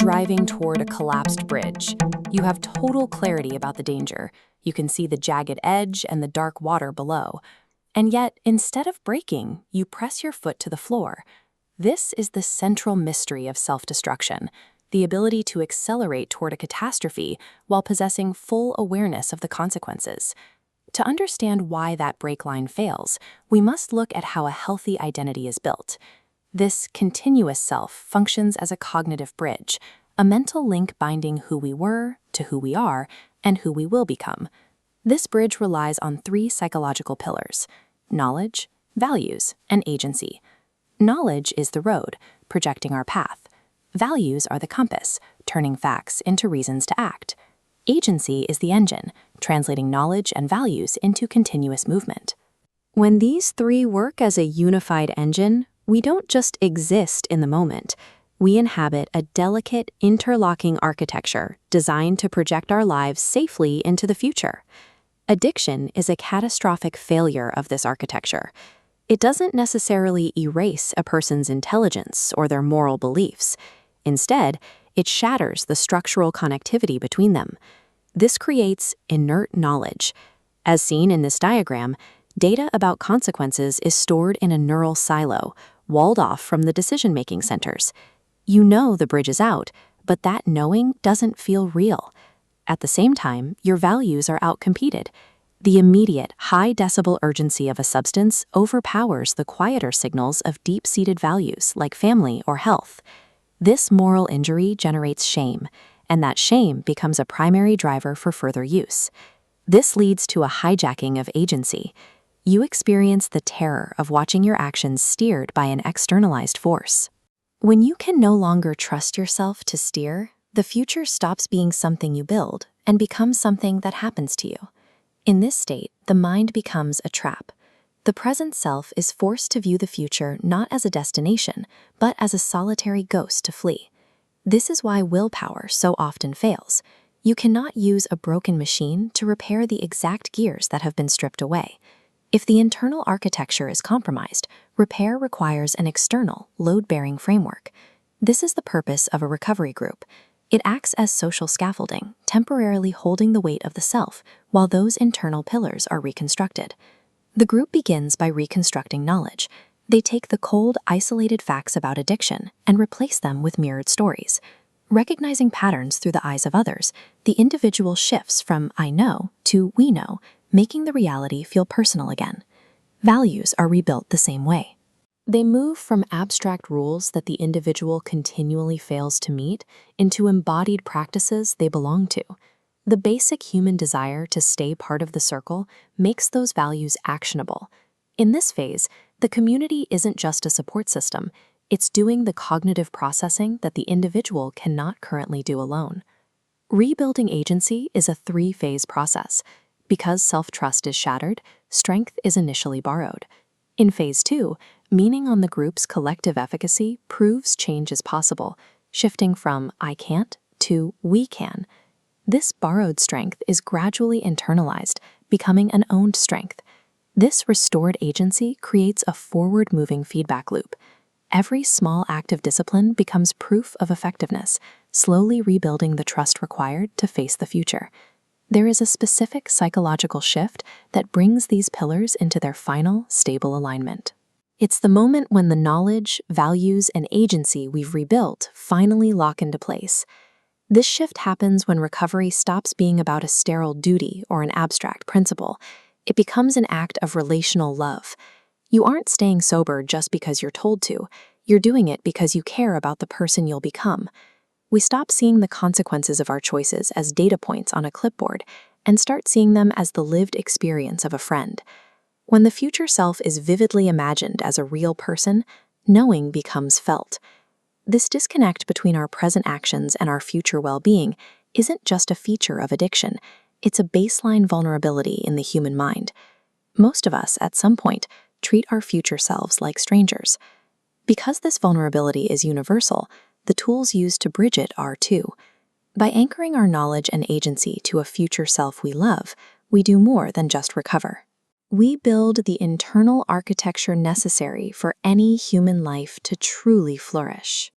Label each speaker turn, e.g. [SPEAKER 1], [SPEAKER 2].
[SPEAKER 1] driving toward a collapsed bridge. You have total clarity about the danger. You can see the jagged edge and the dark water below. And yet, instead of braking, you press your foot to the floor. This is the central mystery of self-destruction, the ability to accelerate toward a catastrophe while possessing full awareness of the consequences. To understand why that brake line fails, we must look at how a healthy identity is built. This continuous self functions as a cognitive bridge, a mental link binding who we were to who we are and who we will become. This bridge relies on three psychological pillars: knowledge, values, and agency. Knowledge is the road, projecting our path. Values are the compass, turning facts into reasons to act. Agency is the engine, translating knowledge and values into continuous movement. When these three work as a unified engine, we don't just exist in the moment. We inhabit a delicate, interlocking architecture designed to project our lives safely into the future. Addiction is a catastrophic failure of this architecture. It doesn't necessarily erase a person's intelligence or their moral beliefs. Instead, it shatters the structural connectivity between them. This creates inert knowledge. As seen in this diagram, data about consequences is stored in a neural silo, walled off from the decision-making centers. You know the bridge is out, but that knowing doesn't feel real. At the same time, your values are outcompeted. The immediate, high-decibel urgency of a substance overpowers the quieter signals of deep-seated values like family or health. This moral injury generates shame, and that shame becomes a primary driver for further use. This leads to a hijacking of agency. You experience the terror of watching your actions steered by an externalized force. When you can no longer trust yourself to steer, the future stops being something you build and becomes something that happens to you. In this state, the mind becomes a trap. The present self is forced to view the future not as a destination, but as a solitary ghost to flee. This is why willpower so often fails. You cannot use a broken machine to repair the exact gears that have been stripped away. If the internal architecture is compromised, repair requires an external, load-bearing framework. This is the purpose of a recovery group. It acts as social scaffolding, temporarily holding the weight of the self while those internal pillars are reconstructed. The group begins by reconstructing knowledge. They take the cold, isolated facts about addiction and replace them with mirrored stories. Recognizing patterns through the eyes of others, the individual shifts from "I know" to "we know," making the reality feel personal again. Values are rebuilt the same way. They move from abstract rules that the individual continually fails to meet into embodied practices they belong to. The basic human desire to stay part of the circle makes those values actionable. In this phase, the community isn't just a support system, it's doing the cognitive processing that the individual cannot currently do alone. Rebuilding agency is a three-phase process. Because self-trust is shattered, strength is initially borrowed. In phase 2, meaning on the group's collective efficacy proves change is possible, shifting from "I can't" to "we can." This borrowed strength is gradually internalized, becoming an owned strength. This restored agency creates a forward-moving feedback loop. Every small act of discipline becomes proof of effectiveness, slowly rebuilding the trust required to face the future. There is a specific psychological shift that brings these pillars into their final, stable alignment. It's the moment when the knowledge, values, and agency we've rebuilt finally lock into place. This shift happens when recovery stops being about a sterile duty or an abstract principle. It becomes an act of relational love. You aren't staying sober just because you're told to. You're doing it because you care about the person you'll become. We stop seeing the consequences of our choices as data points on a clipboard and start seeing them as the lived experience of a friend. When the future self is vividly imagined as a real person, knowing becomes felt. This disconnect between our present actions and our future well-being isn't just a feature of addiction, it's a baseline vulnerability in the human mind. Most of us, at some point, treat our future selves like strangers. Because this vulnerability is universal, the tools used to bridge it are too. By anchoring our knowledge and agency to a future self we love, we do more than just recover. We build the internal architecture necessary for any human life to truly flourish.